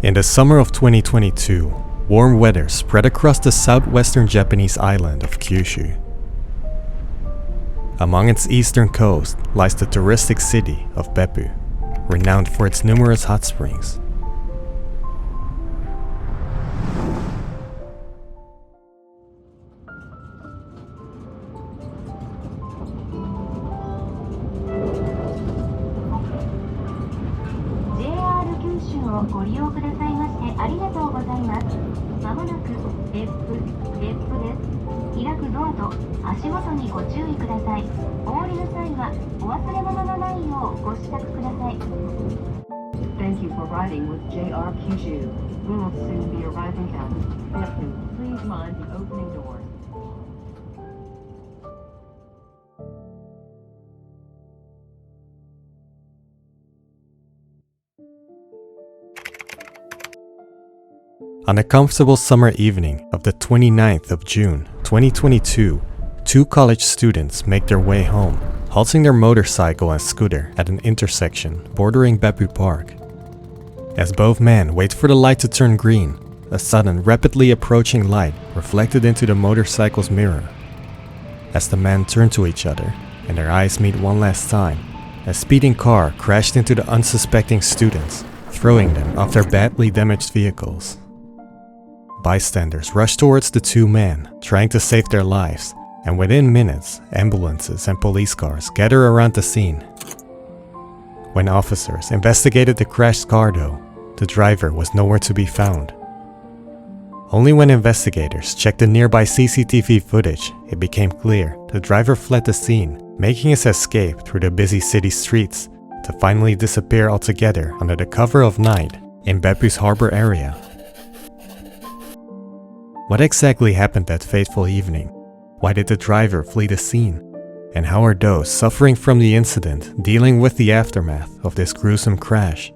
In the summer of 2022, warm weather spread across the southwestern Japanese island of Kyushu. Among its eastern coast lies the touristic city of Beppu, renowned for its numerous hot springs. Thank you for riding with JR Kyushu. We will soon be arriving at Beppu. Please mind the opening doors. On a comfortable summer evening of the 29th of June, 2022, two college students make their way home, halting their motorcycle and scooter at an intersection bordering Beppu Park. As both men wait for the light to turn green, a sudden, rapidly approaching light reflected into the motorcycle's mirror. As the men turn to each other and their eyes meet one last time, a speeding car crashed into the unsuspecting students, throwing them off their badly damaged vehicles. Bystanders rushed towards the two men, trying to save their lives, and within minutes, ambulances and police cars gather around the scene. When officers investigated the crashed car though, the driver was nowhere to be found. Only when investigators checked the nearby CCTV footage, it became clear the driver fled the scene, making his escape through the busy city streets to finally disappear altogether under the cover of night in Beppu's harbor area. What exactly happened that fateful evening? Why did the driver flee the scene? And how are those suffering from the incident dealing with the aftermath of this gruesome crash?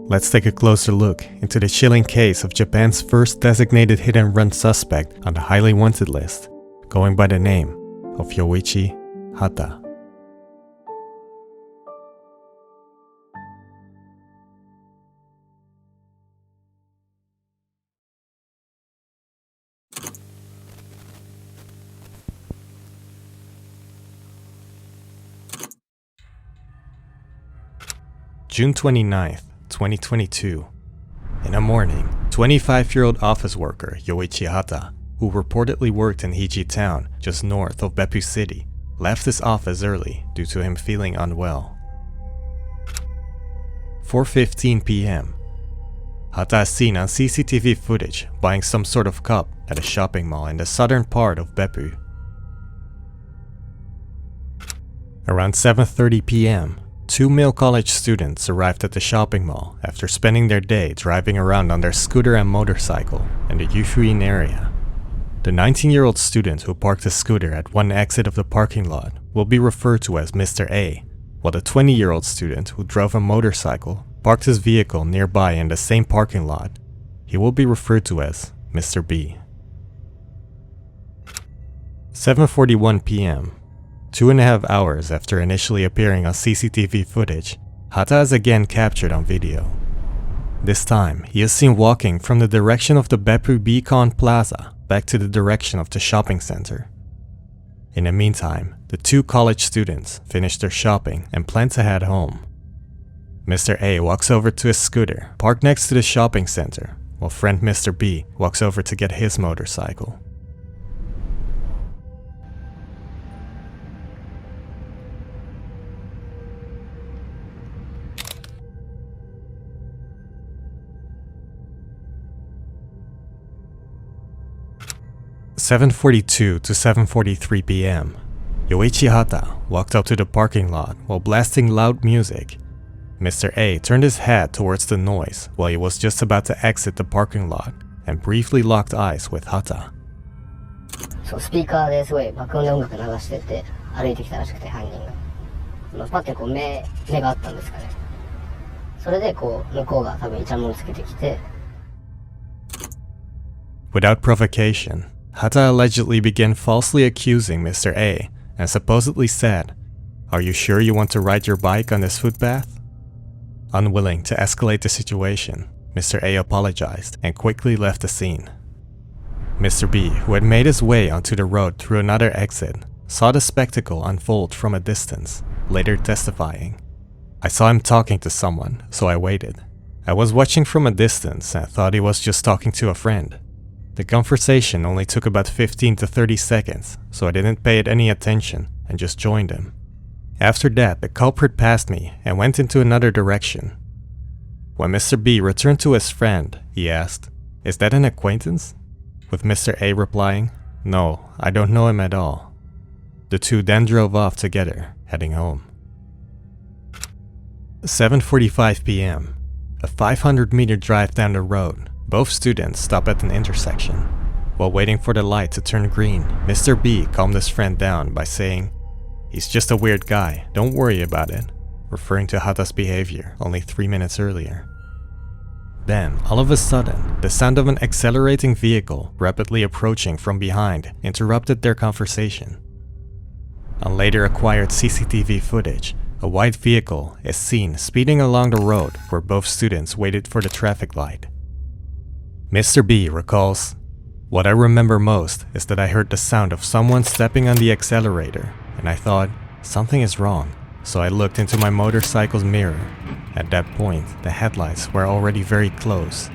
Let's take a closer look into the chilling case of Japan's first designated hit-and-run suspect on the highly wanted list, going by the name of Yoichi Hatta. June 29th, 2022. In the morning, 25-year-old office worker Yoichi Hatta, who reportedly worked in Hiji town just north of Beppu city, left his office early due to him feeling unwell. 4:15 p.m. Hatta is seen on CCTV footage buying some sort of cup at a shopping mall in the southern part of Beppu. Around 7:30 p.m., two male college students arrived at the shopping mall after spending their day driving around on their scooter and motorcycle in the Yushuin area. The 19-year-old student who parked his scooter at one exit of the parking lot will be referred to as Mr. A, while the 20-year-old student who drove a motorcycle parked his vehicle nearby in the same parking lot. He will be referred to as Mr. B. 7:41 p.m. 2.5 hours after initially appearing on CCTV footage, Hatta is again captured on video. This time, he is seen walking from the direction of the Beppu Beacon Plaza back to the direction of the shopping center. In the meantime, the two college students finish their shopping and plan to head home. Mr. A walks over to his scooter, parked next to the shopping center, while friend Mr. B walks over to get his motorcycle. (7:42 to 7:43 p.m.) Yoichi Hatta walked up to the parking lot while blasting loud music. Mr. A turned his head towards the noise while he was just about to exit the parking lot and briefly locked eyes with Hatta. そうスピーカーですごい爆音で音楽流してて歩いてきたらしくて犯人がパッてこう目があったんですかね。それでこう向こうが多分イチャモンつけてきて。Without provocation, Hatta allegedly began falsely accusing Mr. A and supposedly said, "Are you sure you want to ride your bike on this footpath?" Unwilling to escalate the situation, Mr. A apologized and quickly left the scene. Mr. B, who had made his way onto the road through another exit, saw the spectacle unfold from a distance, later testifying. I saw him talking to someone, so I waited. I was watching from a distance and thought he was just talking to a friend. The conversation only took about 15 to 30 seconds, so I didn't pay it any attention and just joined him. After that, the culprit passed me and went into another direction. When Mr. B returned to his friend, he asked, "Is that an acquaintance?" With Mr. A replying, "No, I don't know him at all." The two then drove off together, heading home. 7:45 p.m. A 500-meter drive down the road, both students stop at an intersection. While waiting for the light to turn green, Mr. B calmed his friend down by saying, "He's just a weird guy, don't worry about it," referring to Hatta's behavior only 3 minutes earlier. Then, all of a sudden, the sound of an accelerating vehicle rapidly approaching from behind interrupted their conversation. On later acquired CCTV footage, a white vehicle is seen speeding along the road where both students waited for the traffic light. Mr. B recalls, "What I remember most is that I heard the sound of someone stepping on the accelerator, and I thought, something is wrong, so I looked into my motorcycle's mirror. At that point, the headlights were already very close.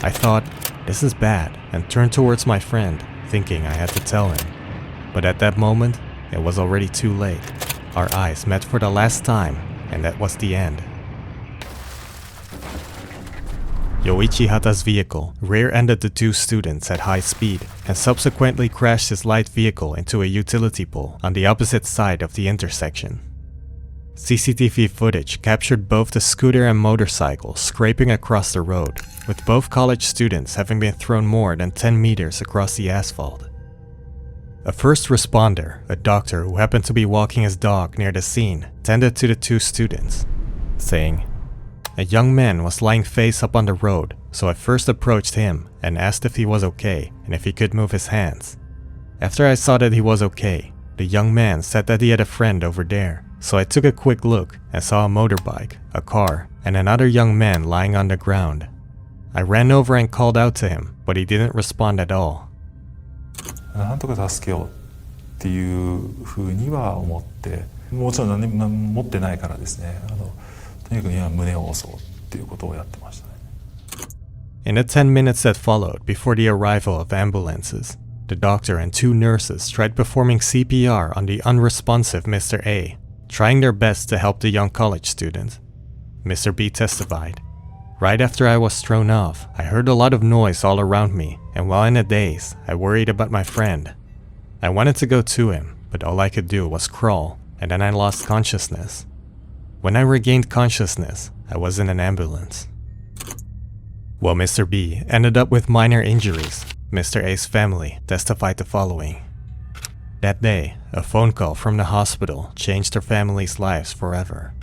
I thought, this is bad, and turned towards my friend, thinking I had to tell him. But at that moment, it was already too late. Our eyes met for the last time, and that was the end." Yoichi Hatta's vehicle rear-ended the two students at high speed and subsequently crashed his light vehicle into a utility pole on the opposite side of the intersection. CCTV footage captured both the scooter and motorcycle scraping across the road, with both college students having been thrown more than 10 meters across the asphalt. A first responder, a doctor who happened to be walking his dog near the scene, tended to the two students, saying, "A young man was lying face up on the road, so I first approached him and asked if he was okay and if he could move his hands. After I saw that he was okay, the young man said that he had a friend over there, so I took a quick look and saw a motorbike, a car, and another young man lying on the ground. I ran over and called out to him, but he didn't respond at all." なんとか助けようっていうふうには思って、もちろん何も持ってないからですね、とにかく今胸を押そうっていうことをやってましたね。In the 10 minutes that followed before the arrival of ambulances, the doctor and two nurses tried performing CPR on the unresponsive Mr. A, trying their best to help the young college student. Mr. B testified, "Right after I was thrown off, I heard a lot of noise all around me, and while in a daze, I worried about my friend. I wanted to go to him, but all I could do was crawl, and then I lost consciousness. When I regained consciousness, I was in an ambulance." While Mr. B ended up with minor injuries, Mr. A's family testified the following. That day, a phone call from the hospital changed their family's lives forever.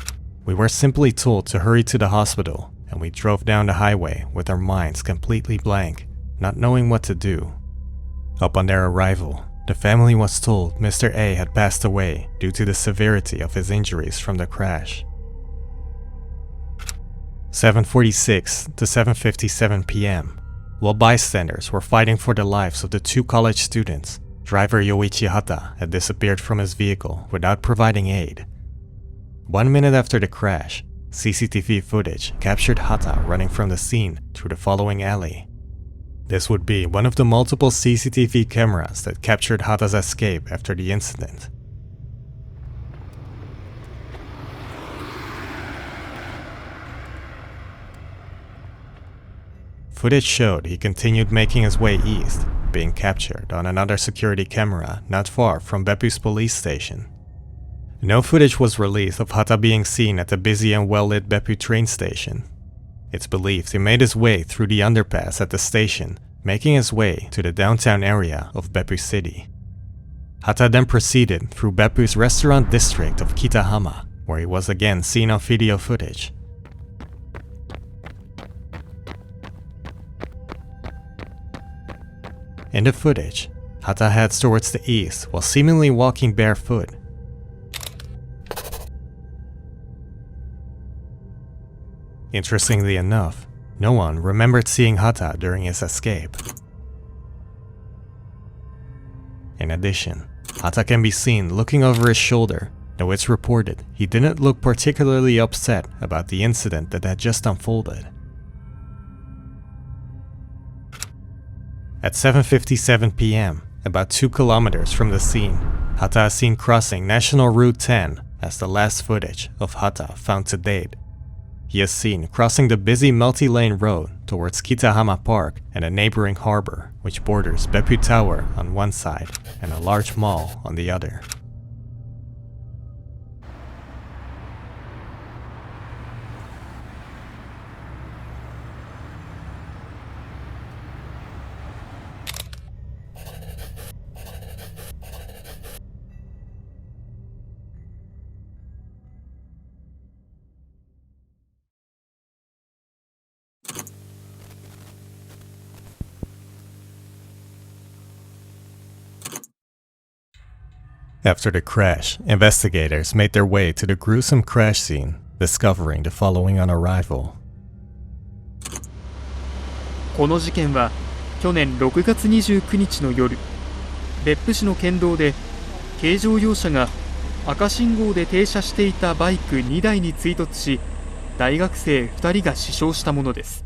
We were simply told to hurry to the hospital, and we drove down the highway with our minds completely blank, not knowing what to do. Upon their arrival, the family was told Mr. A had passed away due to the severity of his injuries from the crash. 7:46 to 7:57 p.m. While bystanders were fighting for the lives of the two college students, driver Yoichi Hatta had disappeared from his vehicle without providing aid. 1 minute after the crash, CCTV footage captured Hatta running from the scene through the following alley. This would be one of the multiple CCTV cameras that captured Hatta's escape after the incident. Footage showed he continued making his way east, being captured on another security camera not far from Beppu's police station. No footage was released of Hatta being seen at the busy and well-lit Beppu train station. It's believed he made his way through the underpass at the station, making his way to the downtown area of Beppu City. Hatta then proceeded through Beppu's restaurant district of Kitahama, where he was again seen on video footage. In the footage, Hatta heads towards the east while seemingly walking barefoot. Interestingly enough, No one remembered seeing Hatta during his escape. In addition, Hatta can be seen looking over his shoulder, though it's reported he didn't look particularly upset about the incident that had just unfolded. At 7:57 p.m., about 2 kilometers from the scene, Hatta is seen crossing National Route 10 as the last footage of Hatta found to date. He is seen crossing the busy multi-lane road towards Kitahama Park and a neighboring harbor, which borders Beppu Tower on one side and a large mall on the other. After the crash, investigators made their way to the gruesome crash scene, discovering the following on arrival. この事件は去年6月29日の夜、別府市の県道で軽乗用車が赤信号で停車していたバイク2台に追突し、大学生2人が死傷したものです。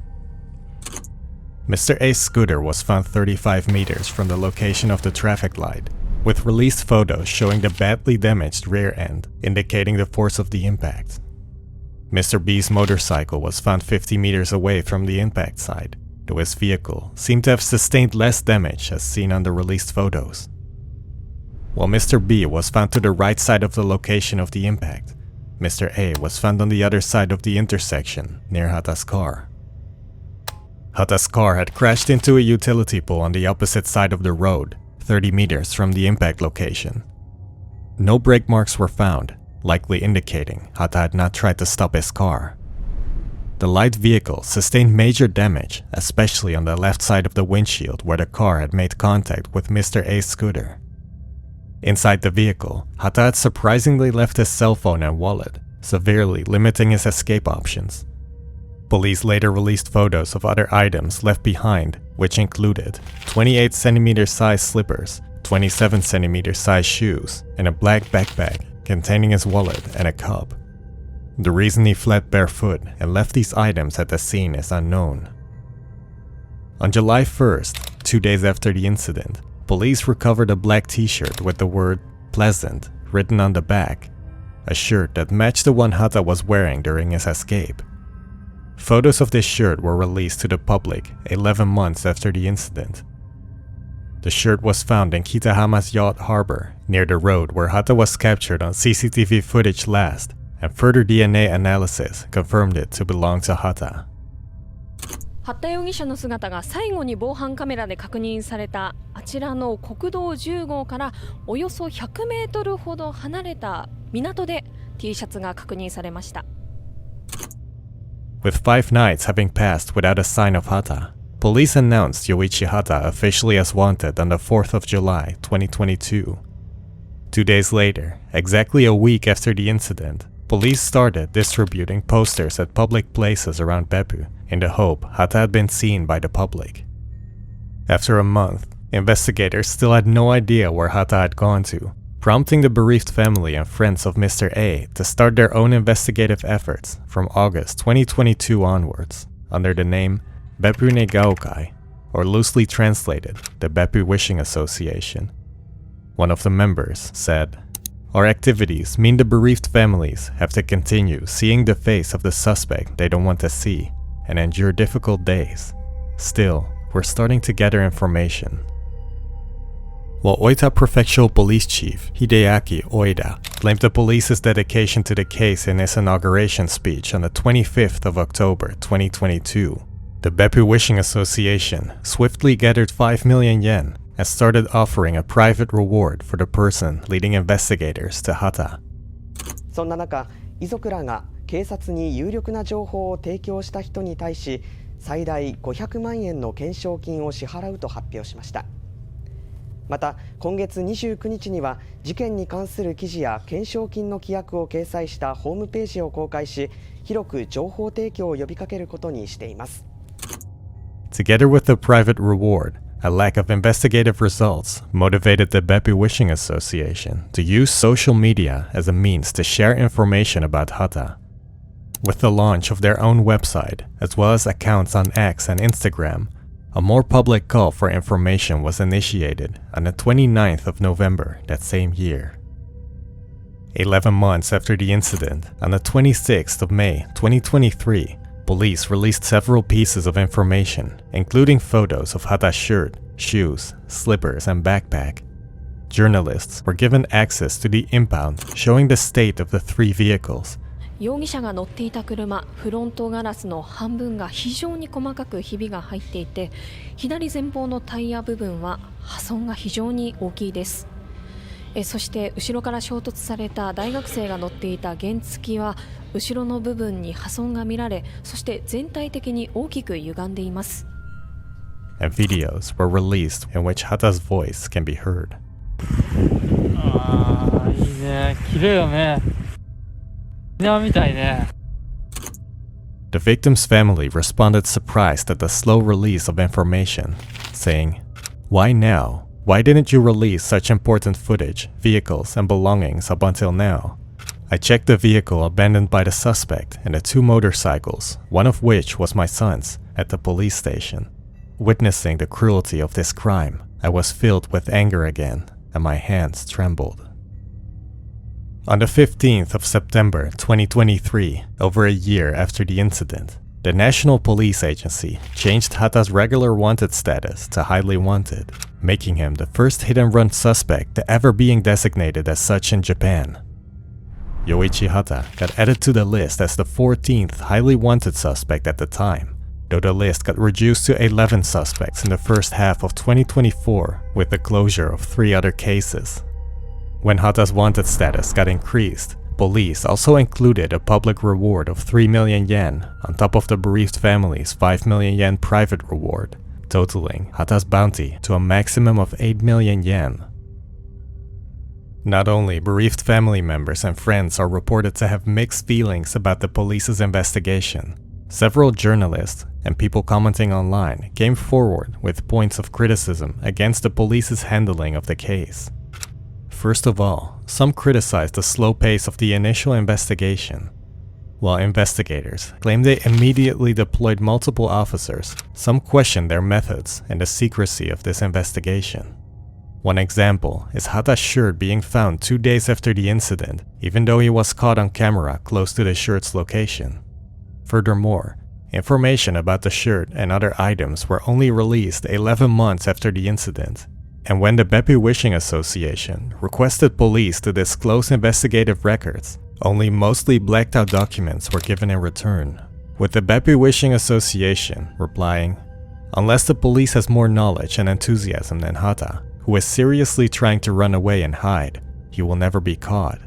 Mr. A's scooter was found 35 meters from the location of the traffic light, with released photos showing the badly damaged rear end, indicating the force of the impact. Mr. B's motorcycle was found 50 meters away from the impact site, though his vehicle seemed to have sustained less damage as seen on the released photos. While Mr. B was found to the right side of the location of the impact, Mr. A was found on the other side of the intersection near Hatta's car. Hatta's car had crashed into a utility pole on the opposite side of the road, 30 meters from the impact location. No brake marks were found, likely indicating Hatta had not tried to stop his car. The light vehicle sustained major damage, especially on the left side of the windshield where the car had made contact with Mr. A's scooter. Inside the vehicle, Hatta had surprisingly left his cell phone and wallet, severely limiting his escape options. Police later released photos of other items left behind, which included 28cm size slippers, 27cm size shoes, and a black backpack containing his wallet and a cup. The reason he fled barefoot and left these items at the scene is unknown. On July 1st, 2 days after the incident, police recovered a black t-shirt with the word "pleasant" written on the back, a shirt that matched the one Hatta was wearing during his escape. Photos of this shirt were released to the public 11 months after the incident. The shirt was found in Kitahama's yacht harbor, near the road where Hatta was captured on CCTV footage last, and further DNA analysis confirmed it to belong to Hatta. 八田容疑者の姿が最後に防犯カメラで確認されたあちらの国道10号からおよそ100メートルほど離れた港で T シャツが確認されました。With 5 nights having passed without a sign of Hatta, police announced Yoichi Hatta officially as wanted on the 4th of July, 2022. 2 days later, exactly a week after the incident, police started distributing posters at public places around Beppu in the hope Hatta had been seen by the public. After a month, investigators still had no idea where Hatta had gone to, prompting the bereaved family and friends of Mr. A to start their own investigative efforts from August 2022 onwards, under the name Beppu Negaokai, or loosely translated, the Beppu Wishing Association. One of the members said, "Our activities mean the bereaved families have to continue seeing the face of the suspect they don't want to see and endure difficult days. Still, we're starting to gather information." While Oita Prefectural Police Chief Hideaki Oida claimed the police's dedication to the case in his inauguration speech on the 25th of October 2022, the Beppu Wishing Association swiftly gathered 5 million yen and started offering a private reward for the person leading investigators to Hatta. そんな中、遺族らが警察に有力な情報を提供した人に対し、最大500万円の懸賞金を支払うと発表しました。また今月29日には事件に関する記事や懸賞金の規約を掲載したホームページを公開し、広く情報提供を呼びかけることにしています。Together with the private reward, a lack of investigative results motivated the Beppu Wishing Association to use social media as a means to share information about Hatta. With the launch of their own website, as well as accounts on X and Instagram, a more public call for information was initiated on the 29th of November that same year. 11 months after the incident, on the 26th of May 2023, police released several pieces of information, including photos of Hatta's shirt, shoes, slippers, and backpack. Journalists were given access to the impound, showing the state of the 3 vehicles. 容疑者が乗っていた車、フロントガラスの半分が非常に細かくひびが入っていて、左前方のタイヤ部分は破損が非常に大きいです。そして後ろから衝突された大学生が乗っていた原付は後ろの部分に破損が見られ、そして全体的に大きく歪んでいます。And videos were released in which Hatta's voice can be heard. ああ、いいね。綺麗よね。みたいね。The victim's family responded surprised at the slow release of information, saying, "Why now? Why didn't you release such important footage, vehicles, and belongings up until now? I checked the vehicle abandoned by the suspect and the 2 motorcycles, one of which was my son's, at the police station. Witnessing the cruelty of this crime, I was filled with anger again, and my hands trembled." On the 15th of September 2023, over a year after the incident, the National Police Agency changed Hatta's regular wanted status to highly wanted, making him the first hit-and-run suspect to ever being designated as such in Japan. Yoichi Hatta got added to the list as the 14th highly wanted suspect at the time, though the list got reduced to 11 suspects in the first half of 2024 with the closure of 3 other cases. When Hatta's wanted status got increased, police also included a public reward of 3 million yen on top of the bereaved family's 5 million yen private reward, totaling Hatta's bounty to a maximum of 8 million yen. Not only bereaved family members and friends are reported to have mixed feelings about the police's investigation, several journalists and people commenting online came forward with points of criticism against the police's handling of the case. First of all, some criticized the slow pace of the initial investigation. While investigators claimed they immediately deployed multiple officers, some questioned their methods and the secrecy of this investigation. One example is Hatta's shirt being found 2 days after the incident, even though he was caught on camera close to the shirt's location. Furthermore, information about the shirt and other items were only released 11 months after the incident. And when the Beppu Wishing Association requested police to disclose investigative records, only mostly blacked out documents were given in return, with the Beppu Wishing Association replying, "Unless the police has more knowledge and enthusiasm than Hatta, who is seriously trying to run away and hide, he will never be caught."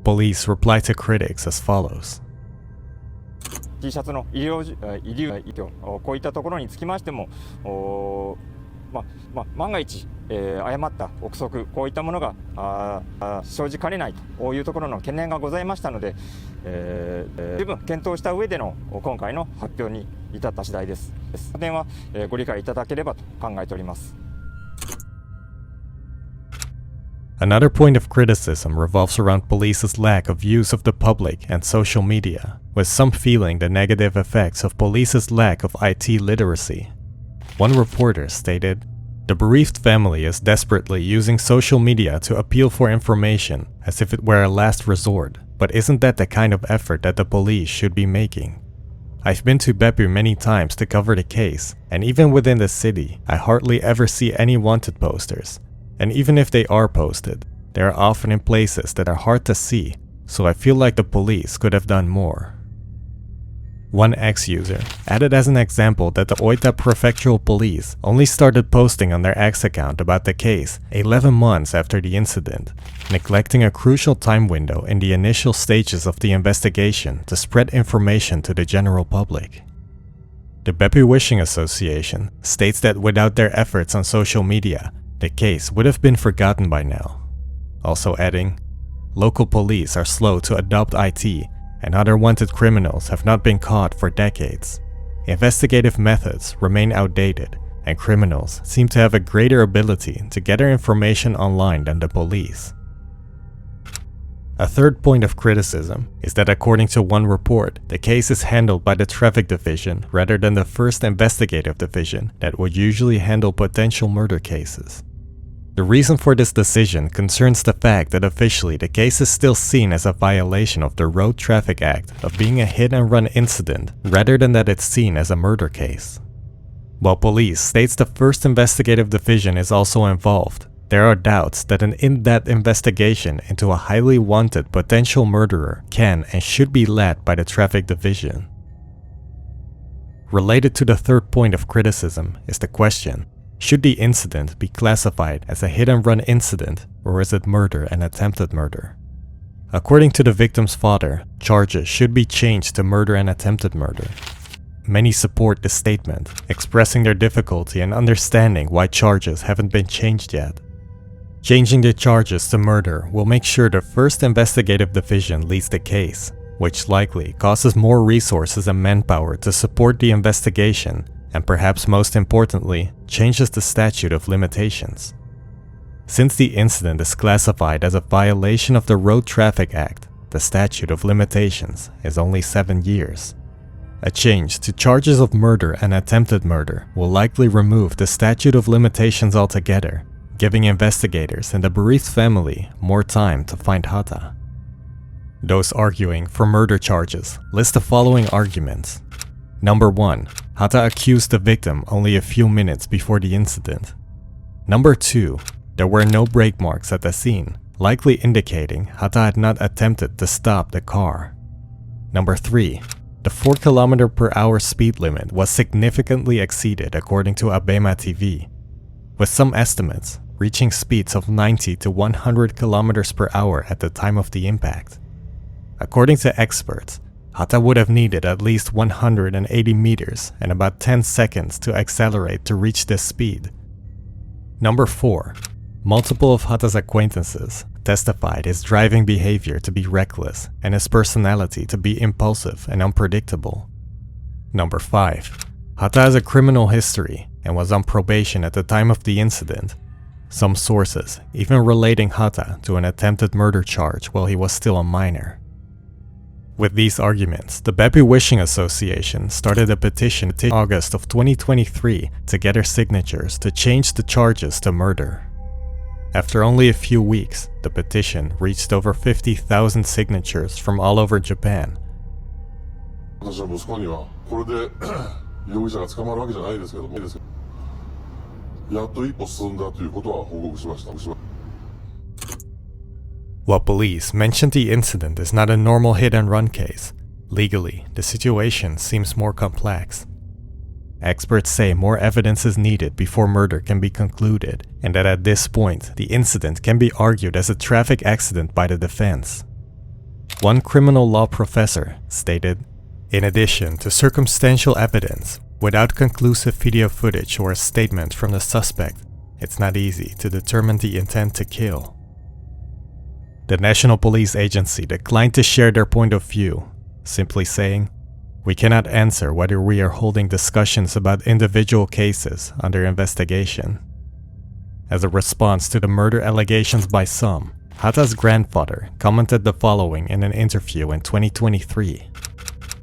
Police replied to critics as follows. T シャツの医療こういったところにつきましても万が一、誤った憶測こういったものが生じかねないというところの懸念がございましたので、十分検討した上での今回の発表に至った次第です。その点は、ご理解いただければと考えております。Another point of criticism revolves around police's lack of use of the public and social media, with some feeling the negative effects of police's lack of IT literacy. One reporter stated, "The bereaved family is desperately using social media to appeal for information as if it were a last resort, but isn't that the kind of effort that the police should be making? I've been to Beppu many times to cover the case, and even within the city, I hardly ever see any wanted posters. And even if they are posted, they are often in places that are hard to see, so I feel like the police could have done more." One X-user added as an example that the Oita Prefectural Police only started posting on their X account about the case 11 months after the incident, neglecting a crucial time window in the initial stages of the investigation to spread information to the general public. The Beppu Wishing Association states that without their efforts on social media, the case would have been forgotten by now. Also adding, "Local police are slow to adopt IT, and other wanted criminals have not been caught for decades. investigative methods remain outdated, and criminals seem to have a greater ability to gather information online than the police. A third point of criticism is that according to one report, the case is handled by the Traffic Division rather than the First Investigative Division that would usually handle potential murder cases. The reason for this decision concerns the fact that officially the case is still seen as a violation of the Road Traffic Act of being a hit-and-run incident rather than that it's seen as a murder case. While police states the First Investigative Division is also involved, there are doubts that an in-depth investigation into a highly wanted potential murderer can and should be led by the Traffic Division. Related to the third point of criticism is the question, should the incident be classified as a hit-and-run incident or is it murder and attempted murder? According to the victim's father, charges should be changed to murder and attempted murder. Many support this statement, expressing their difficulty in understanding why charges haven't been changed yet. Changing the charges to murder will make sure the First Investigative Division leads the case, which likely causes more resources and manpower to support the investigation, and perhaps most importantly, changes the statute of limitations. Since the incident is classified as a violation of the Road Traffic Act, the statute of limitations is only 7 years. A change to charges of murder and attempted murder will likely remove the statute of limitations altogether, giving investigators and the bereaved family more time to find Hatta. Those arguing for murder charges list the following arguments. Number 1. Hatta accused the victim only a few minutes before the incident. Number 2. There were no brake marks at the scene, likely indicating Hatta had not attempted to stop the car. Number 3. The 4 km/h speed limit was significantly exceeded according to Abema TV, with some estimates reaching speeds of 90 to 100 km/h at the time of the impact. According to experts, Hatta would have needed at least 180 meters and about 10 seconds to accelerate to reach this speed. Number 4. Multiple of Hatta's acquaintances testified his driving behavior to be reckless and his personality to be impulsive and unpredictable. Number 5. Hatta has a criminal history and was on probation at the time of the incident. Some sources even relating Hatta to an attempted murder charge while he was still a minor. With these arguments, the Beppu Wishing Association started a petition in August of 2023 to gather signatures to change the charges to murder. After only a few weeks, the petition reached over 50,000 signatures from all over Japan. 私の息子にはこれで容疑者が捕まるわけじゃないですけども、やっと一歩進んだということは報告しました。 While police mentioned the incident is not a normal hit-and-run case, legally, the situation seems more complex. Experts say more evidence is needed before murder can be concluded, and that at this point, the incident can be argued as a traffic accident by the defense. One criminal law professor stated, "In addition to circumstantial evidence, without conclusive video footage or a statement from the suspect, it's not easy to determine the intent to kill." The National Police Agency declined to share their point of view, simply saying, "We cannot answer whether we are holding discussions about individual cases under investigation." As a response to the murder allegations by some, Hatta's grandfather commented the following in an interview in 2023.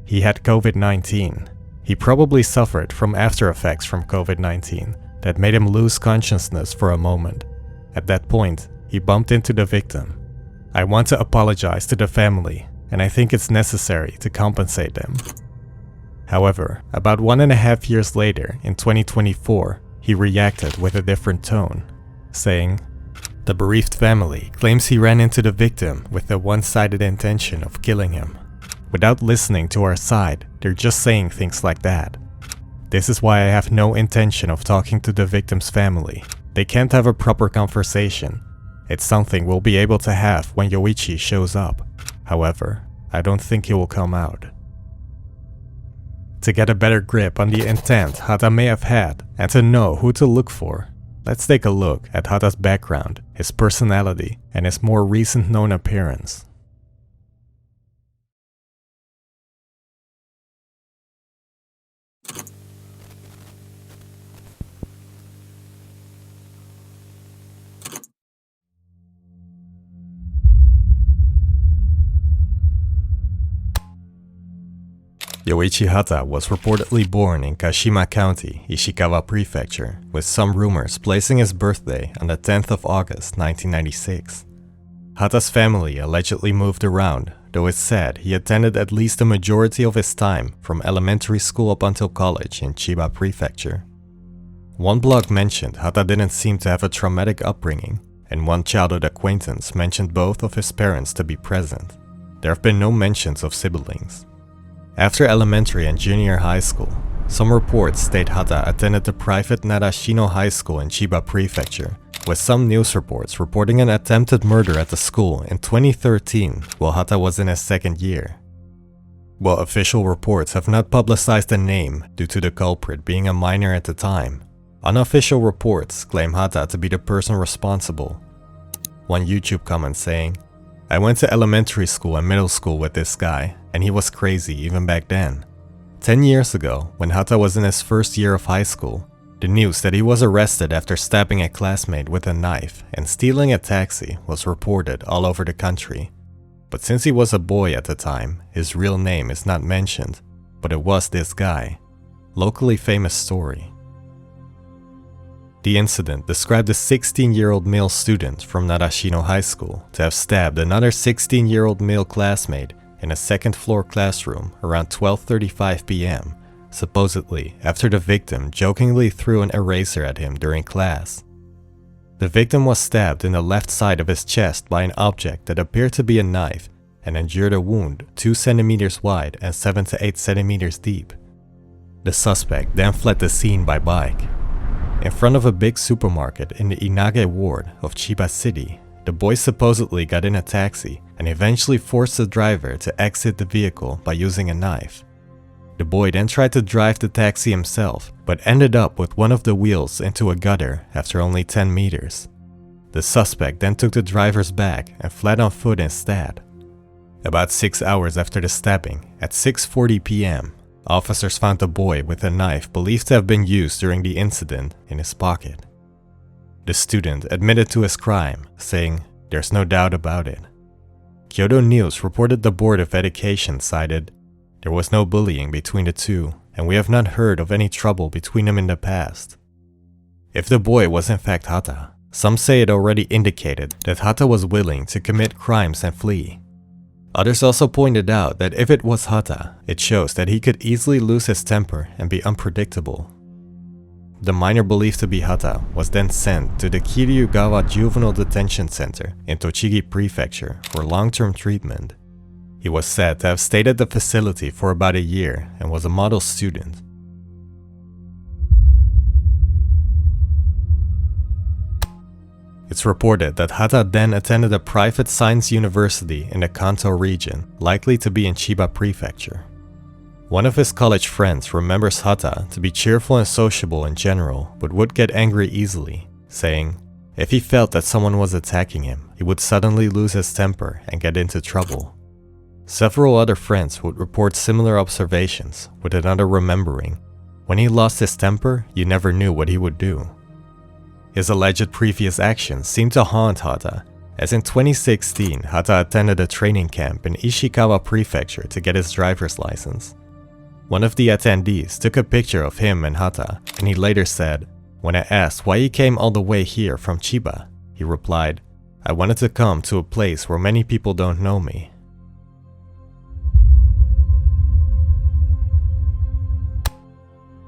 He had COVID-19. He probably suffered from after effects from COVID-19 that made him lose consciousness for a moment. At that point, he bumped into the victim. "I want to apologize to the family, and I think it's necessary to compensate them." However, about 1.5 years later, in 2024, he reacted with a different tone, saying, "The bereaved family claims he ran into the victim with the one-sided intention of killing him. Without listening to our side, they're just saying things like that. This is why I have no intention of talking to the victim's family. They can't have a proper conversation. It's something we'll be able to have when Yoichi shows up. However, I don't think he will come out." To get a better grip on the intent Hatta may have had and to know who to look for, let's take a look at Hatta's background, his personality, and his more recent known appearance. Yoichi Hatta was reportedly born in Kashima County, Ishikawa Prefecture, with some rumors placing his birthday on the 10th of August 1996. Hatta's family allegedly moved around, though it's said he attended at least the majority of his time from elementary school up until college in Chiba Prefecture. One blog mentioned Hatta didn't seem to have a traumatic upbringing, and one childhood acquaintance mentioned both of his parents to be present. There have been no mentions of siblings. After elementary and junior high school, some reports state Hatta attended the private Narashino High School in Chiba Prefecture, with some news reports reporting an attempted murder at the school in 2013 while Hatta was in his second year. While official reports have not publicized the name due to the culprit being a minor at the time, unofficial reports claim Hatta to be the person responsible. One YouTube comment saying, "I went to elementary school and middle school with this guy, and he was crazy even back then." 10 years ago, when Hatta was in his first year of high school, the news that he was arrested after stabbing a classmate with a knife and stealing a taxi was reported all over the country. But since he was a boy at the time, his real name is not mentioned, but it was this guy. Locally famous story. The incident described a 16-year-old male student from Narashino High School to have stabbed another 16-year-old male classmate in a second-floor classroom around 12:35 p.m., supposedly after the victim jokingly threw an eraser at him during class. The victim was stabbed in the left side of his chest by an object that appeared to be a knife and endured a wound 2 centimeters wide and 7 to 8 centimeters deep. The suspect then fled the scene by bike. In front of a big supermarket in the Inage ward of Chiba City, the boy supposedly got in a taxi and eventually forced the driver to exit the vehicle by using a knife. The boy then tried to drive the taxi himself, but ended up with one of the wheels into a gutter after only 10 meters. The suspect then took the driver's bag and fled on foot instead. About 6 hours after the stabbing, at 6:40 p.m., officers found the boy with a knife believed to have been used during the incident in his pocket. The student admitted to his crime, saying, "There's no doubt about it." Kyoto News reported the Board of Education cited, "There was no bullying between the two, and we have not heard of any trouble between them in the past." If the boy was in fact Hatta, some say it already indicated that Hatta was willing to commit crimes and flee. Others also pointed out that if it was Hatta, it shows that he could easily lose his temper and be unpredictable. The minor believed to be Hatta was then sent to the Kiryugawa Juvenile Detention Center in Tochigi Prefecture for long-term treatment. He was said to have stayed at the facility for about a year and was a model student. It's reported that Hatta then attended a private science university in the Kanto region, likely to be in Chiba Prefecture. One of his college friends remembers Hatta to be cheerful and sociable in general, but would get angry easily, saying, if he felt that someone was attacking him, he would suddenly lose his temper and get into trouble. Several other friends would report similar observations, with another remembering, when he lost his temper, you never knew what he would do. His alleged previous actions seemed to haunt Hatta, as in 2016, Hatta attended a training camp in Ishikawa Prefecture to get his driver's license. One of the attendees took a picture of him and Hatta, and he later said, "When I asked why he came all the way here from Chiba, he replied, I wanted to come to a place where many people don't know me."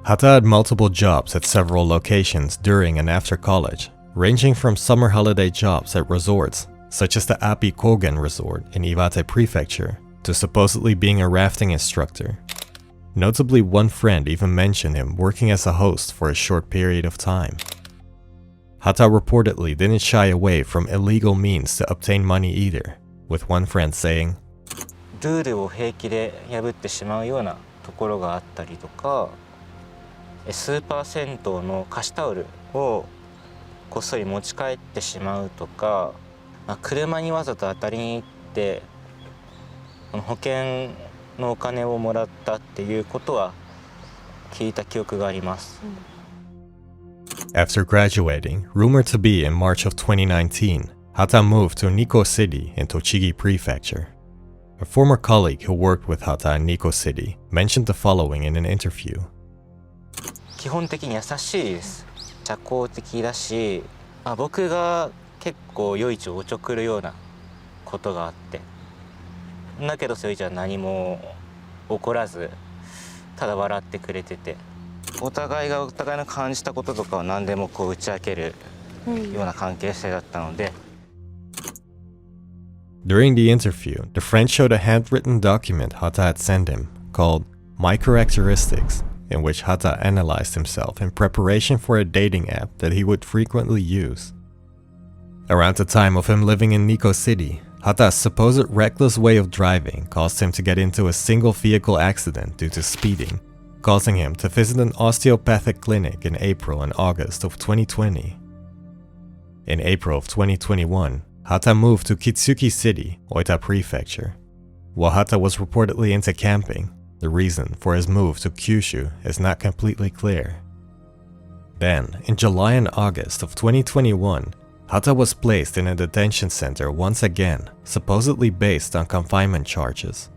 Hatta had multiple jobs at several locations during and after college, ranging from summer holiday jobs at resorts, such as the Api Kogen Resort in Iwate Prefecture, to supposedly being a rafting instructor. Notably, one friend even mentioned him working as a host for a short period of time. Hatta reportedly didn't shy away from illegal means to obtain money either, with one friend saying, ルールを平気で破ってしまうようなところがあったりとか、スーパー銭湯の貸しタオルをこっそり持ち帰ってしまうとか、車にわざと当たりに行って保険のお金をもらったっていうことは聞いた記憶があります。After graduating, rumored to be in March of 2019, Hatta moved to Nikko City in Tochigi Prefecture. a former colleague who worked with Hatta in Nikko City, mentioned the following in an interview. 基本的に優しいです。社交的だし、僕が結構夜市をおちょくるようなことがあって、だけど夜市は何も怒らず、ただ笑ってくれてて、お互いがお互いの感じたこととかを何でもこう打ち明けるような関係性だったので。During the interview, the friend showed a handwritten document Hatta had sent him called My Characteristics, in which Hatta analyzed himself in preparation for a dating app that he would frequently use. Around the time of him living in Nikko City, Hatta's supposed reckless way of driving caused him to get into a single vehicle accident due to speeding, causing him to visit an osteopathic clinic in April and August of 2020. In April of 2021, Hatta moved to Kitsuki City, Oita Prefecture. While Hatta was reportedly into camping, the reason for his move to Kyushu is not completely clear. Then, in July and August of 2021, Hatta was placed in a detention center once again, supposedly based on confinement charges.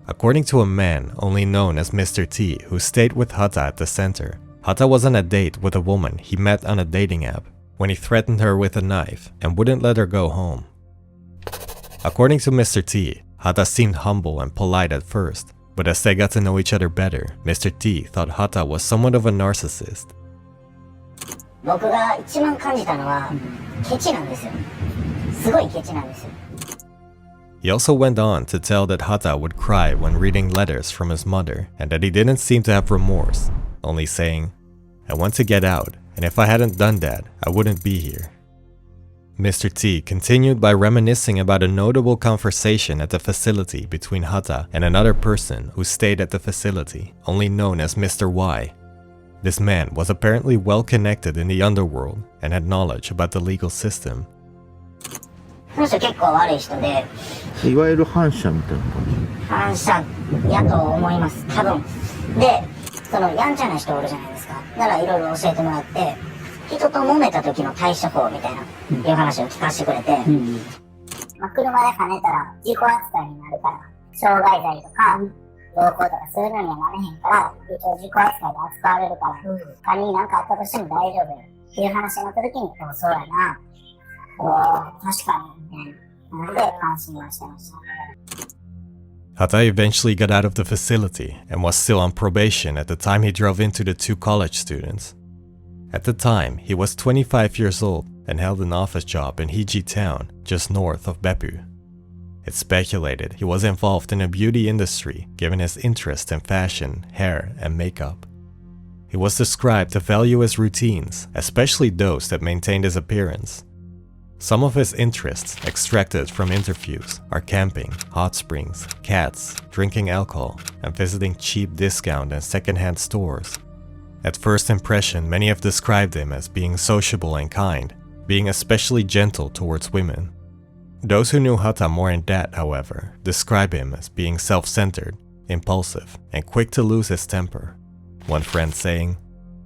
According to a man only known as Mr. T, who stayed with Hatta at the center, Hatta was on a date with a woman he met on a dating app when he threatened her with a knife and wouldn't let her go home. According to Mr. T, Hatta seemed humble and polite at first, but as they got to know each other better, Mr. T thought Hatta was somewhat of a narcissist. 僕が一番感じたのはケチなんですよ。すごいケチなんですよ。 He also went on to tell that Hatta would cry when reading letters from his mother and that he didn't seem to have remorse, only saying, "I want to get out, and if I hadn't done that, I wouldn't be here." Mr. T continued by reminiscing about a notable conversation at the facility between Hatta and another person who stayed at the facility, only known as Mr. Y. This man was apparently well connected in the underworld and had knowledge about the legal system. この人結構悪い人で、いわゆる反社みたいな感じ。反社やと思います、多分。で、そのやんちゃな人おるじゃないですか。ならいろいろ教えてもらって、人と揉めた時の対処法みたいな、いう話を聞かせてくれて、車で跳ねたら事故扱いになるから、傷害罪とか、暴行とかそういうのにはなれへんから、一応事故扱いで扱われるから、仮に何かあったとしても大丈夫っていう話になった時に、そうやな、確かに、みたいなので関心はしてました。Hatta eventually got out of the facility and was still on probation at the time he drove into the two college students. At the time, he was 25 years old and held an office job in Hiji town, just north of Beppu. It's speculated he was involved in the beauty industry given his interest in fashion, hair, and makeup. He was described to value his routines, especially those that maintained his appearance. Some of his interests, extracted from interviews, are camping, hot springs, cats, drinking alcohol, and visiting cheap discount and secondhand stores. At first impression, many have described him as being sociable and kind, being especially gentle towards women. Those who knew Hatta more in depth, however, describe him as being self-centered, impulsive, and quick to lose his temper. One friend saying,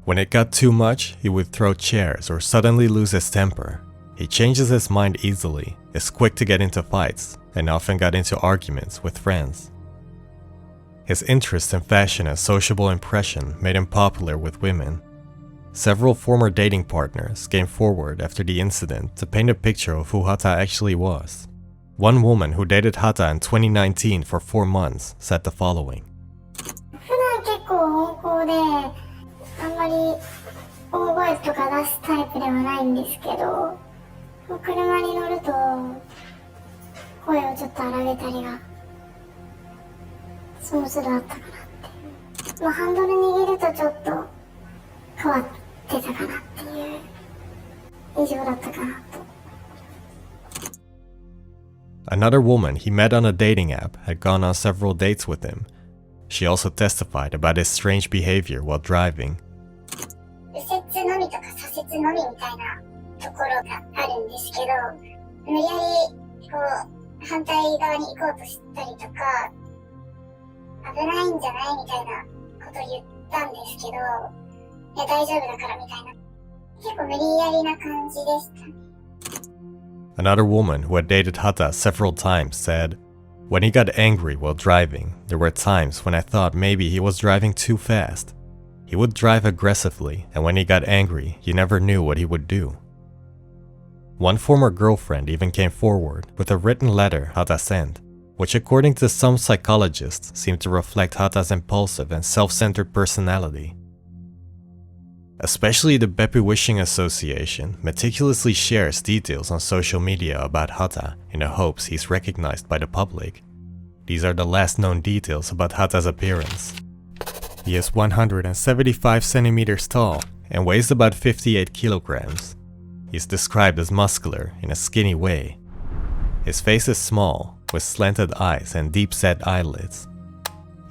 "When it got too much, he would throw chairs or suddenly lose his temper. He changes his mind easily, is quick to get into fights, and often got into arguments with friends." His interest in fashion and sociable impression made him popular with women. Several former dating partners came forward after the incident to paint a picture of who Hatta actually was. One woman who dated Hatta in 2019 for 4 months said the following. 普段結構温厚で、あんまり大声とか出すタイプではないんですけど、車に乗ると声をちょっと荒げたりがその都度あったかなって。ハンドル握るとちょっと変わってたかなっていう印象だったかなと。Another woman he met on a dating app had gone on several dates with him. She also testified about his strange behavior while driving. 右折のみとか左折のみみたいなところがあるんですけど、無理やりこう反対側に行こうとしたりとか、危ないんじゃないみたいなことを言ったんですけど、いや大丈夫だからみたいな、結構無理やりな感じでしたね。Another woman who had dated Hatta several times said, When he got angry while driving, there were times when I thought maybe he was driving too fast. He would drive aggressively, and when he got angry, you never knew what he would do. One former girlfriend even came forward with a written letter Hatta sent, which according to some psychologists seemed to reflect Hatta's impulsive and self-centered personality. Especially the Beppu Wishing Association meticulously shares details on social media about Hatta in the hopes he's recognized by the public. These are the last known details about Hatta's appearance. He is 175 centimeters tall and weighs about 58 kilograms. He's described as muscular in a skinny way. His face is small, with slanted eyes and deep-set eyelids.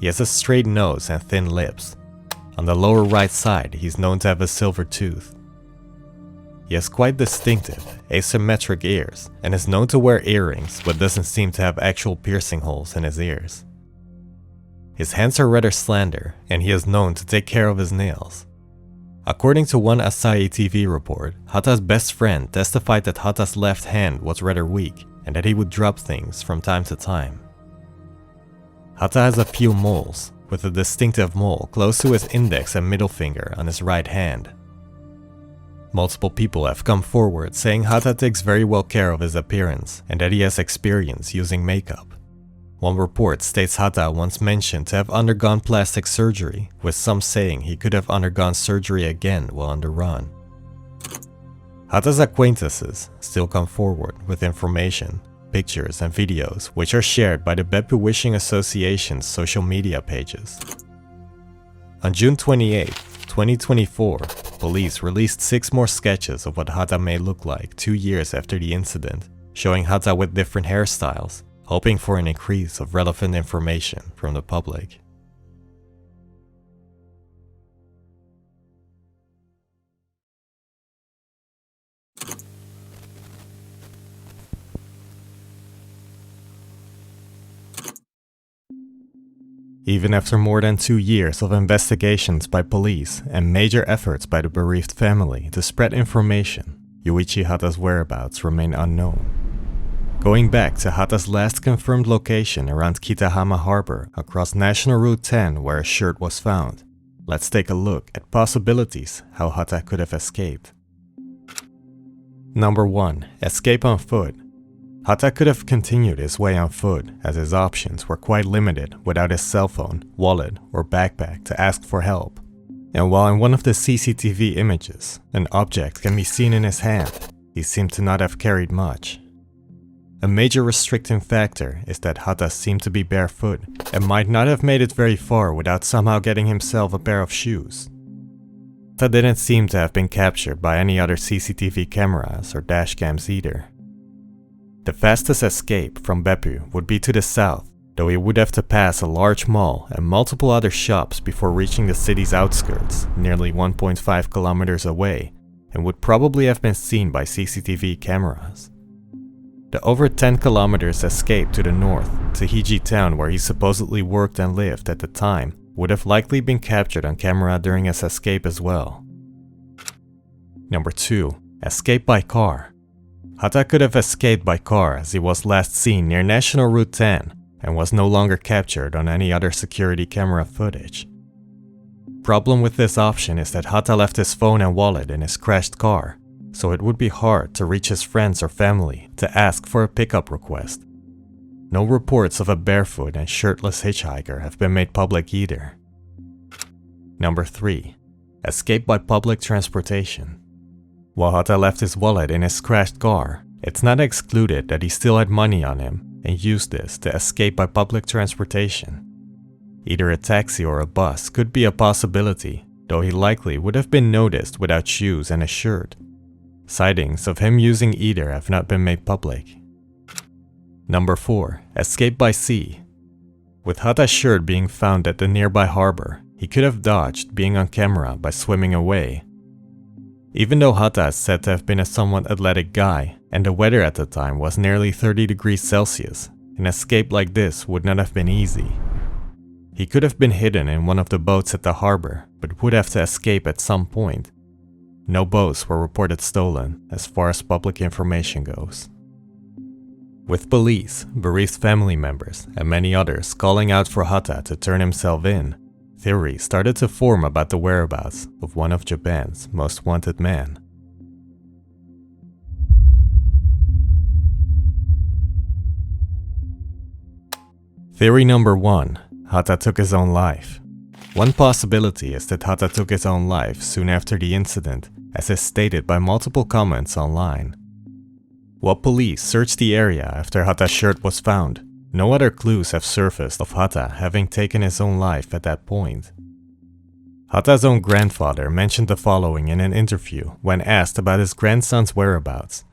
He has a straight nose and thin lips. On the lower right side, he's known to have a silver tooth. He has quite distinctive, asymmetric ears and is known to wear earrings but doesn't seem to have actual piercing holes in his ears. His hands are rather slender and he is known to take care of his nails. According to one Asahi TV report, Hatta's best friend testified that Hatta's left hand was rather weak and that he would drop things from time to time. Hatta has a few moles, with a distinctive mole close to his index and middle finger on his right hand. Multiple people have come forward saying Hatta takes very well care of his appearance and that he has experience using makeup. One report states Hatta once mentioned to have undergone plastic surgery, with some saying he could have undergone surgery again while on the run. Hatta's acquaintances still come forward with information, pictures and videos which are shared by the Beppu Wishing Association's social media pages. On June 28, 2024, police released 6 more sketches of what Hatta may look like 2 years after the incident, showing Hatta with different hairstyles, hoping for an increase of relevant information from the public. Even after more than 2 years of investigations by police and major efforts by the bereaved family to spread information, Yoichi Hatta's whereabouts remain unknown. Going back to Hatta's last confirmed location around Kitahama Harbor across National Route 10 where a shirt was found, let's take a look at possibilities how Hatta could have escaped. Number 1. Escape on foot. Hatta could have continued his way on foot as his options were quite limited without his cell phone, wallet, or backpack to ask for help. And while in one of the CCTV images, an object can be seen in his hand, he seemed to not have carried much. A major restricting factor is that Hatta seemed to be barefoot and might not have made it very far without somehow getting himself a pair of shoes. Hatta didn't seem to have been captured by any other CCTV cameras or dashcams either. The fastest escape from Beppu would be to the south, though he would have to pass a large mall and multiple other shops before reaching the city's outskirts, nearly 1.5 kilometers away, and would probably have been seen by CCTV cameras. The over 10 kilometers escape to the north, to Hiji town where he supposedly worked and lived at the time, would have likely been captured on camera during his escape as well. Number 2. Escape by car. Hatta could have escaped by car as he was last seen near National Route 10 and was no longer captured on any other security camera footage. Problem with this option is that Hatta left his phone and wallet in his crashed car, so it would be hard to reach his friends or family to ask for a pickup request. No reports of a barefoot and shirtless hitchhiker have been made public either. Number 3. Escape by public transportation. While Hatta left his wallet in his crashed car, it's not excluded that he still had money on him and used this to escape by public transportation. Either a taxi or a bus could be a possibility, though he likely would have been noticed without shoes and a shirt. Sightings of him using either have not been made public. Number 4. Escape by sea. With Hatta's shirt being found at the nearby harbor, he could have dodged being on camera by swimming away. Even though Hatta is said to have been a somewhat athletic guy, and the weather at the time was nearly 30 degrees Celsius, an escape like this would not have been easy. He could have been hidden in one of the boats at the harbor, but would have to escape at some point. No boats were reported stolen, as far as public information goes. With police, bereaved family members, and many others calling out for Hatta to turn himself in, theories started to form about the whereabouts of one of Japan's most wanted men. Theory number 1. Hatta took his own life. One possibility is that Hatta took his own life soon after the incident, as is stated by multiple comments online. While police searched the area after Hatta's shirt was found, no other clues have surfaced of Hatta having taken his own life at that point. Hatta's own grandfather mentioned the following in an interview when asked about his grandson's whereabouts.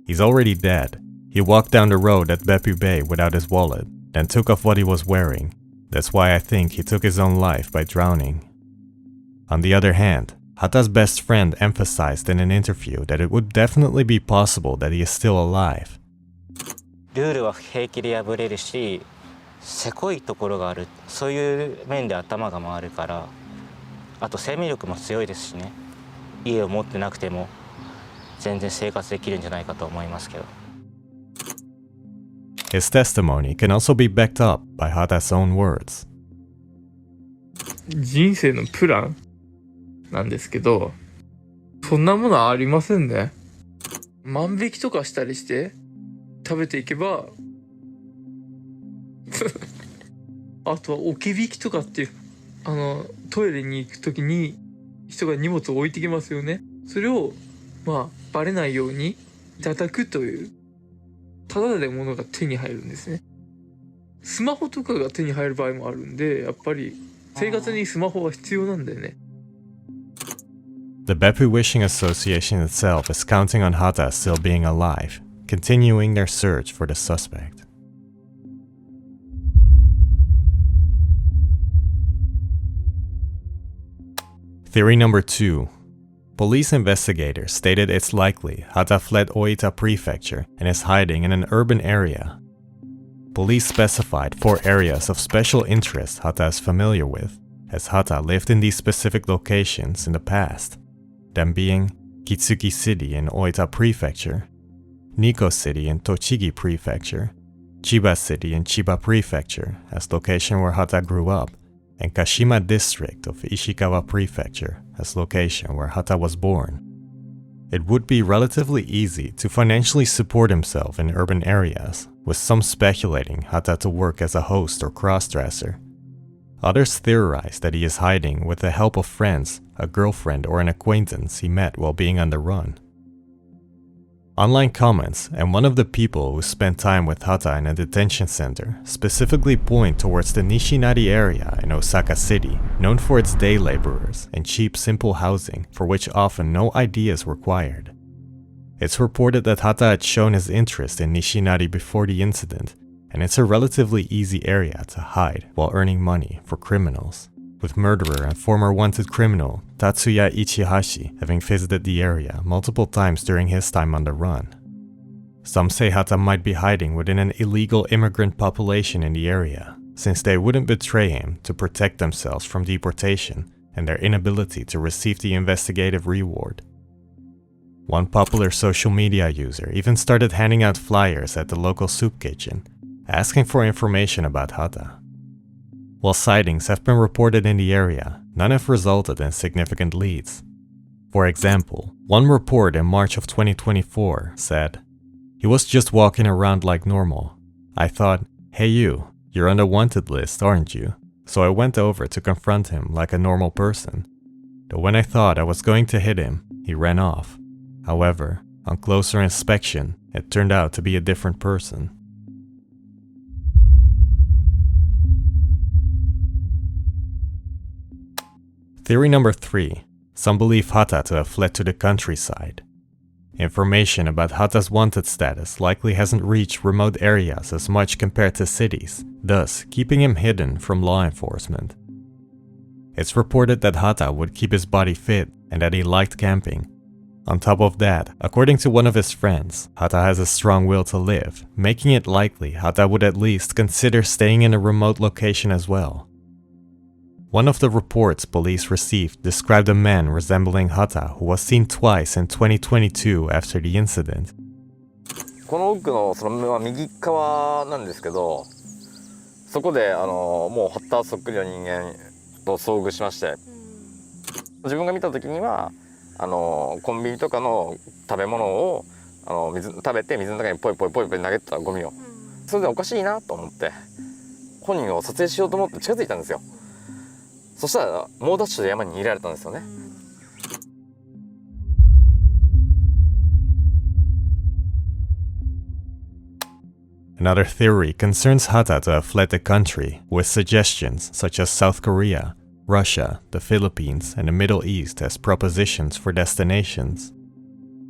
He's already dead. He walked down the road at Beppu Bay without his wallet, then took off what he was wearing. That's why I think he took his own life by drowning. On the other hand, Hatta's best friend emphasized in an interview that it would definitely be possible that he is still alive. ルールは平気で破れるし、せこいところがある。そういう面で頭が回るから、あと生命力も強いですしね。家を持ってなくても全然生活できるんじゃないかと思いますけど。His testimony can also be backed up by Hatta's own words. 人生のプランなんですけど、そんなものはありませんね。万引きとかしたりして食べていけばあとは置き引きとかっていうトイレに行く時に人が荷物を置いてきますよね。それをバレないようにいただくというただで物が手に入るんですね。スマホとかが手に入る場合もあるんで、やっぱり生活にスマホは必要なんだよね。The Beppu Wishing Association itself is counting on Hatta still being alive, continuing their search for the suspect. Theory number 2. Police investigators stated it's likely Hatta fled Oita Prefecture and is hiding in an urban area. Police specified 4 areas of special interest Hatta is familiar with, as Hatta lived in these specific locations in the past, them being Kitsuki City in Oita Prefecture, Nikko City in Tochigi Prefecture, Chiba City in Chiba Prefecture as location where Hatta grew up, and Kashima District of Ishikawa Prefecture as location where Hatta was born. It would be relatively easy to financially support himself in urban areas, with some speculating Hatta to work as a host or crossdresser. Others theorize that he is hiding with the help of friends, a girlfriend or an acquaintance he met while being on the run. Online comments and one of the people who spent time with Hatta in a detention center specifically point towards the Nishinari area in Osaka City, known for its day laborers and cheap simple housing for which often no ID is required. It's reported that Hatta had shown his interest in Nishinari before the incident, and it's a relatively easy area to hide while earning money for criminals, with murderer and former wanted criminal Tatsuya Ichihashi having visited the area multiple times during his time on the run. Some say Hatta might be hiding within an illegal immigrant population in the area, since they wouldn't betray him to protect themselves from deportation and their inability to receive the investigative reward. One popular social media user even started handing out flyers at the local soup kitchen, asking for information about Hatta. While sightings have been reported in the area, none have resulted in significant leads. For example, one report in March of 2024 said, "He was just walking around like normal. I thought, hey you're on the wanted list, aren't you? So I went over to confront him like a normal person. But when I thought I was going to hit him, he ran off. However, on closer inspection, it turned out to be a different person." Theory number 3. Some believe Hatta to have fled to the countryside. Information about Hatta's wanted status likely hasn't reached remote areas as much compared to cities, thus keeping him hidden from law enforcement. It's reported that Hatta would keep his body fit and that he liked camping. On top of that, according to one of his friends, Hatta has a strong will to live, making it likely Hatta would at least consider staying in a remote location as well. One of the reports police received described a man resembling Hatta who was seen twice in 2022 after the incident. この奥のその右側なんですけど、そこでもうハッターそっくりの人間と遭遇しまして、自分が見た時にはコンビニとかの食べ物を食べて水の中にポイポイポイポイ投げてたゴミを、それでおかしいなと思って本人を撮影しようと思って近づいたんですよ。そしたら猛ダッシュで山に入れられたんですよね。Another theory concerns Hatta to have fled the country, with suggestions such as South Korea, Russia, the Philippines, and the Middle East as propositions for destinations.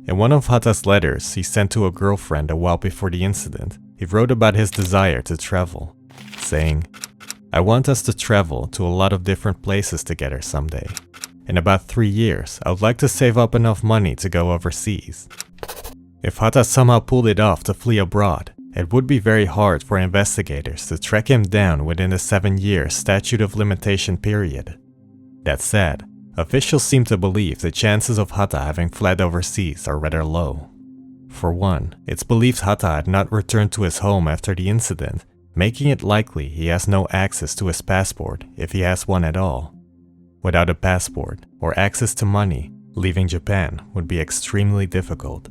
In one of Hatta's letters he sent to a girlfriend a while before the incident, he wrote about his desire to travel, saying, "I want us to travel to a lot of different places together someday. In about 3 years, I would like to save up enough money to go overseas." If Hatta somehow pulled it off to flee abroad, it would be very hard for investigators to track him down within the 7-year statute of limitation period. That said, officials seem to believe the chances of Hatta having fled overseas are rather low. For one, it's believed Hatta had not returned to his home after the incident, making it likely he has no access to his passport if he has one at all. Without a passport or access to money, leaving Japan would be extremely difficult.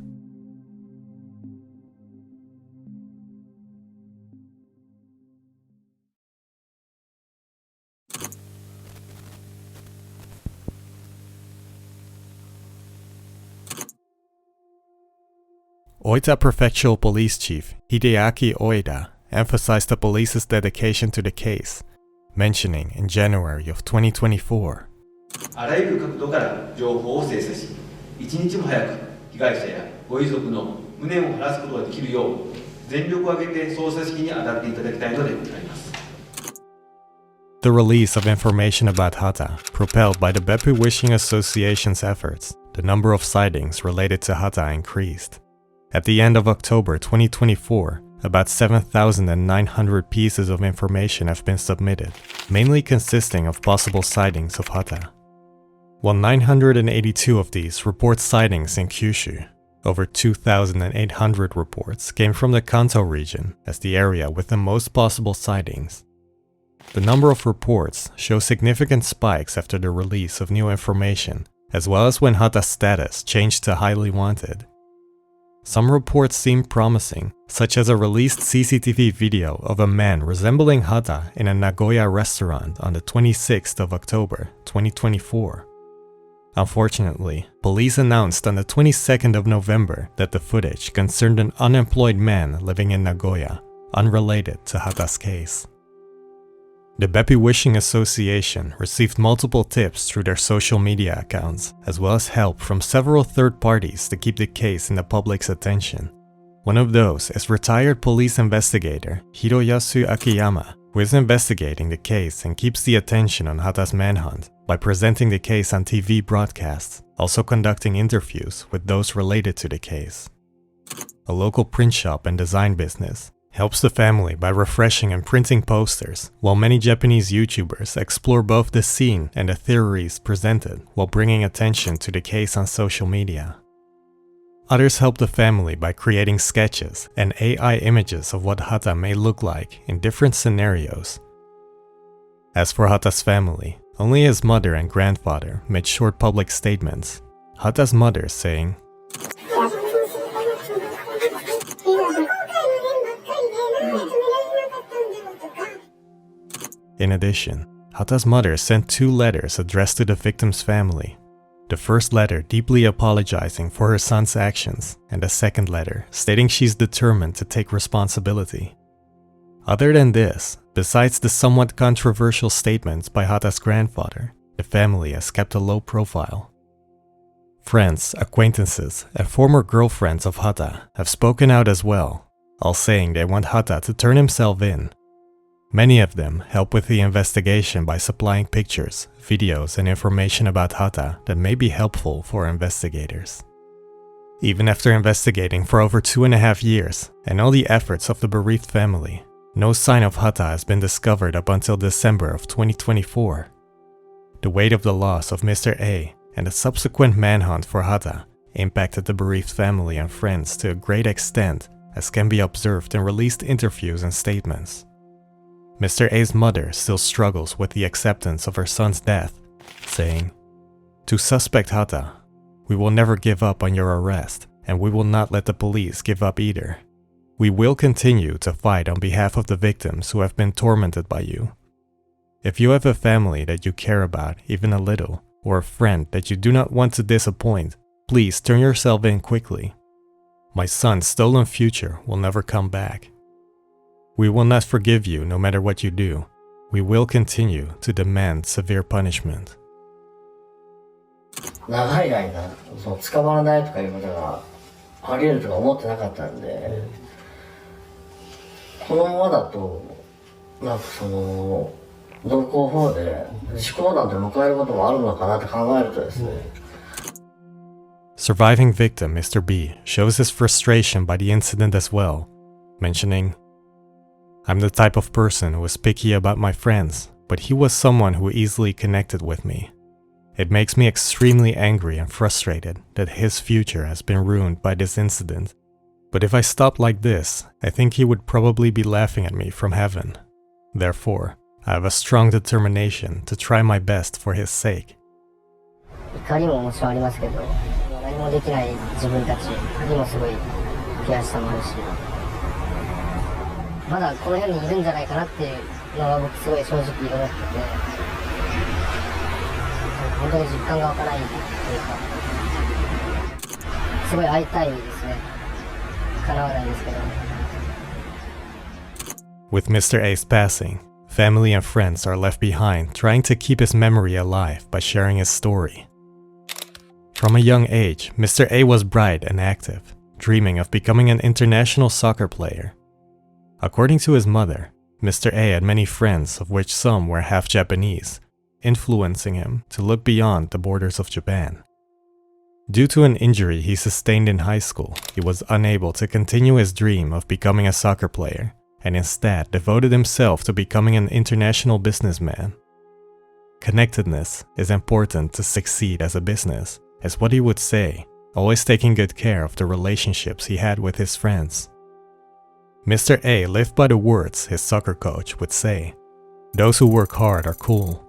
Oita Prefectural Police Chief Hideaki Oida emphasized the police's dedication to the case, mentioning in January of 2024, あらゆる角度から情報を精査し、一日も早く被害者やご遺族の無念を晴らすことができるよう全力を挙げて捜査指揮に当たっていただきたいのであります。 The release of information about Hatta, propelled by the Beppu Wishing Association's efforts, the number of sightings related to Hatta increased. At the end of October 2024, about 7,900 pieces of information have been submitted, mainly consisting of possible sightings of Hatta. While 982 of these report sightings in Kyushu, over 2,800 reports came from the Kanto region as the area with the most possible sightings. The number of reports show significant spikes after the release of new information, as well as when Hatta's status changed to highly wanted. Some reports seem promising, such as a released CCTV video of a man resembling Hatta in a Nagoya restaurant on the 26th of October, 2024. Unfortunately, police announced on the 22nd of November that the footage concerned an unemployed man living in Nagoya, unrelated to Hatta's case. The Beppu Wishing Association received multiple tips through their social media accounts, as well as help from several third parties to keep the case in the public's attention. One of those is retired police investigator Hiroyasu Akiyama, who is investigating the case and keeps the attention on Hatta's manhunt by presenting the case on TV broadcasts, also conducting interviews with those related to the case. A local print shop and design business helps the family by refreshing and printing posters, while many Japanese YouTubers explore both the scene and the theories presented while bringing attention to the case on social media. Others help the family by creating sketches and AI images of what Hatta may look like in different scenarios. As for Hatta's family, only his mother and grandfather made short public statements, Hatta's mother saying, In addition, Hatta's mother sent 2 letters addressed to the victim's family. The first letter deeply apologizing for her son's actions, and the second letter stating she's determined to take responsibility. Other than this, besides the somewhat controversial statements by Hatta's grandfather, the family has kept a low profile. Friends, acquaintances, and former girlfriends of Hatta have spoken out as well, all saying they want Hatta to turn himself in. Many of them help with the investigation by supplying pictures, videos, and information about Hatta that may be helpful for investigators. Even after investigating for over 2.5 years, and all the efforts of the bereaved family, no sign of Hatta has been discovered up until December of 2024. The weight of the loss of Mr. A and the subsequent manhunt for Hatta impacted the bereaved family and friends to a great extent, as can be observed in released interviews and statements. Mr. A's mother still struggles with the acceptance of her son's death, saying, "To suspect Hatta, we will never give up on your arrest, and we will not let the police give up either. We will continue to fight on behalf of the victims who have been tormented by you. If you have a family that you care about even a little, or a friend that you do not want to disappoint, please turn yourself in quickly. My son's stolen future will never come back. We will not forgive you no matter what you do. We will continue to demand severe punishment." 長い間、捕まらないとかいうことがあり得るとか思ってなかったんで、このままだと、道交法で執行なんて迎えることもあるのかなって考えるとですね。Surviving victim Mr. B shows his frustration by the incident as well, mentioning, "I'm the type of person who is picky about my friends, but he was someone who easily connected with me. It makes me extremely angry and frustrated that his future has been ruined by this incident. But if I stopped like this, I think he would probably be laughing at me from heaven. Therefore, I have a strong determination to try my best for his sake." 怒りももちろんありますけど、何もできない自分たちにもすごい悔しさもあるし、まだこの辺にいるんじゃないかなっていうのは僕すごい正直思ってて、本当に実感が湧かないというか、すごい会いたいですね。叶わないですけど。With Mr. A's passing, family and friends are left behind trying to keep his memory alive by sharing his story. From a young age, Mr. A was bright and active, dreaming of becoming an international soccer player. According to his mother, Mr. A had many friends, of which some were half Japanese, influencing him to look beyond the borders of Japan. Due to an injury he sustained in high school, he was unable to continue his dream of becoming a soccer player, and instead devoted himself to becoming an international businessman. Connectedness is important to succeed as a business, is what he would say, always taking good care of the relationships he had with his friends. Mr. A lived by the words his soccer coach would say, "Those who work hard are cool."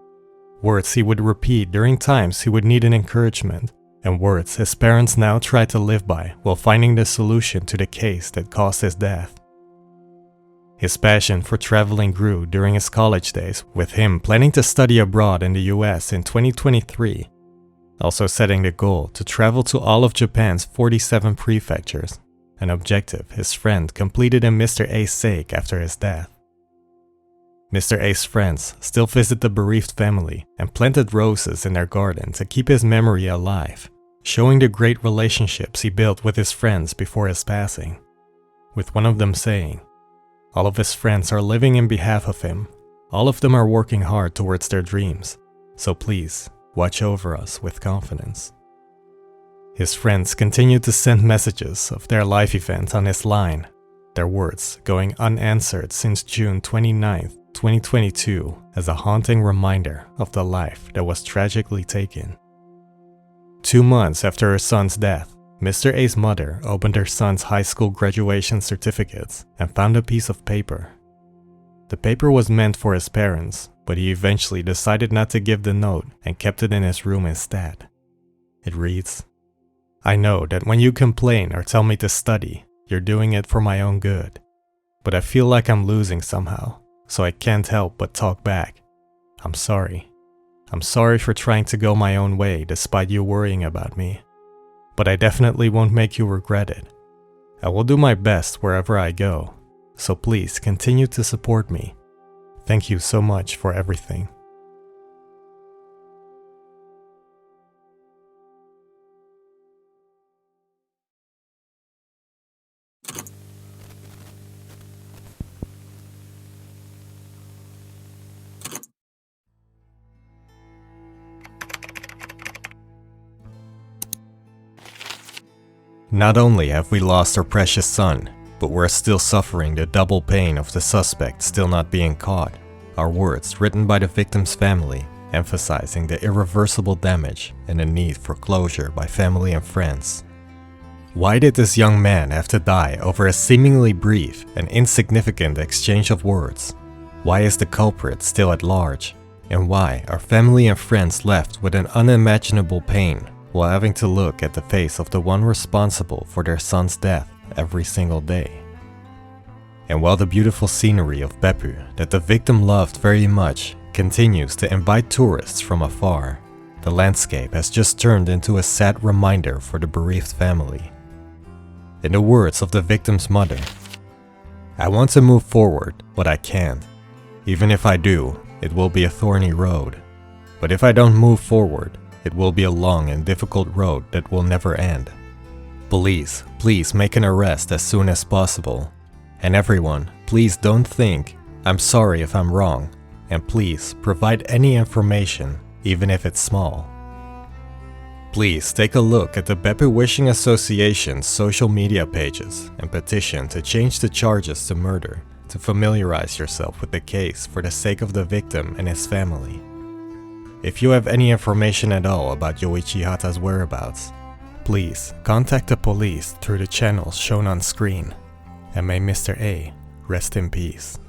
Words he would repeat during times he would need an encouragement, and words his parents now try to live by while finding the solution to the case that caused his death. His passion for traveling grew during his college days, with him planning to study abroad in the US in 2023, also setting the goal to travel to all of Japan's 47 prefectures, an objective his friend completed in Mr. A's sake after his death. Mr. A's friends still visit the bereaved family and planted roses in their garden to keep his memory alive, showing the great relationships he built with his friends before his passing, with one of them saying, "All of his friends are living in behalf of him. All of them are working hard towards their dreams, so please watch over us with confidence." His friends continued to send messages of their life event on his line, their words going unanswered since June 29th, 2022, as a haunting reminder of the life that was tragically taken. 2 months after her son's death, Mr. A's mother opened her son's high school graduation certificates and found a piece of paper. The paper was meant for his parents, but he eventually decided not to give the note and kept it in his room instead. It reads, "I know that when you complain or tell me to study, you're doing it for my own good. But I feel like I'm losing somehow, so I can't help but talk back. I'm sorry. I'm sorry for trying to go my own way despite you worrying about me. But I definitely won't make you regret it. I will do my best wherever I go, so please continue to support me. Thank you so much for everything." Not only have we lost our precious son, but we're still suffering the double pain of the suspect still not being caught, are words written by the victim's family, emphasizing the irreversible damage and the need for closure by family and friends. Why did this young man have to die over a seemingly brief and insignificant exchange of words? Why is the culprit still at large? And why are family and friends left with an unimaginable pain while having to look at the face of the one responsible for their son's death every single day? And while the beautiful scenery of Beppu that the victim loved very much continues to invite tourists from afar, the landscape has just turned into a sad reminder for the bereaved family. In the words of the victim's mother, "I want to move forward, but I can't. Even if I do, it will be a thorny road. But if I don't move forward, it will be a long and difficult road that will never end. Police, please make an arrest as soon as possible. And everyone, please don't think, I'm sorry if I'm wrong, and please provide any information, even if it's small." Please take a look at the Beppu Wishing Association's social media pages and petition to change the charges to murder to familiarize yourself with the case for the sake of the victim and his family. If you have any information at all about Yoichi Hatta's whereabouts, please contact the police through the channels shown on screen, and may Mr. A rest in peace.